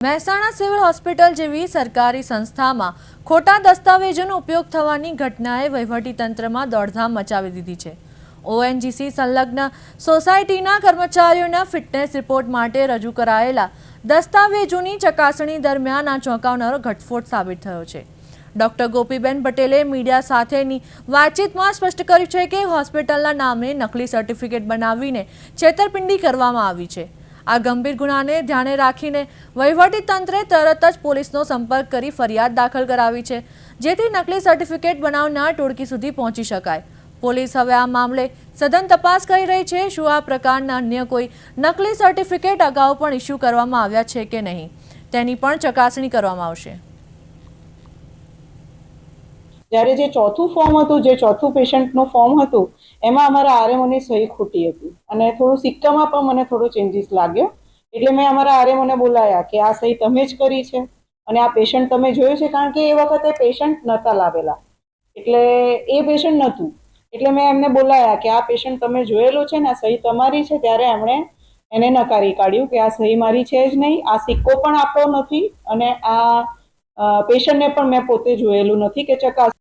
Mehsana civil hospital જેવી સરકારી સંસ્થામાં ખોટા દસ્તાવેજોનો ઉપયોગ થવાની ઘટનાએ વહીવટીતંત્રમાં દોડધામ મચાવી દીધી છે। ઓએનજીસી સંલગ્ન સોસાયટીના કર્મચારીઓના ફિટનેસ રિપોર્ટ માટે રજૂ કરાયેલા દસ્તાવેજોની ચકાસણી દરમિયાન આ ચોંકાવનારો ઘટસ્ફોટ સાબિત થયો છે। ડોક્ટર ગોપીબેન પટેલે મીડિયા સાથેની વાતચીતમાં સ્પષ્ટ કર્યું છે કે હોસ્પિટલના નામે નકલી સર્ટિફિકેટ બનાવીને છેતરપિંડી કરવામાં આવી છે। આ ગંભીર ગુનાને ધ્યાને રાખીને વહીવટીતંત્રે તરત જ પોલીસનો સંપર્ક કરી ફરિયાદ દાખલ કરાવી છે, જેથી નકલી સર્ટિફિકેટ બનાવનાર ટોળકી સુધી પહોંચી શકાય। પોલીસ હવે આ મામલે સઘન તપાસ કરી રહી છે। શું આ પ્રકારના અન્ય કોઈ નકલી સર્ટિફિકેટ અગાઉ પણ ઇસ્યુ કરવામાં આવ્યા છે કે નહીં, તેની પણ ચકાસણી કરવામાં આવશે। જ્યારે જે ચોથું ફોર્મ હતું, જે ચોથું પેશન્ટનું ફોર્મ હતું, એમાં અમારા આરએમઓની સહી ખોટી હતી અને થોડું સિક્કામાં પણ મને થોડો ચેન્જીસ લાગ્યો। એટલે મેં અમારા આરએમઓને બોલાયા કે આ સહી તમે જ કરી છે અને આ પેશન્ટ તમે જોયું છે, કારણ કે એ વખતે પેશન્ટ નહોતા લાવેલા, એટલે એ પેશન્ટ નહોતું। એટલે મેં એમને બોલાયા કે આ પેશન્ટ તમે જોયેલો છે ને, આ સહી તમારી છે? ત્યારે એમણે એને નકારી કાઢ્યું કે આ સહી મારી છે જ નહીં, આ સિક્કો પણ આપણો નથી અને આ પેશન્ટને પણ મેં પોતે જોયેલું નથી કે ચકાસ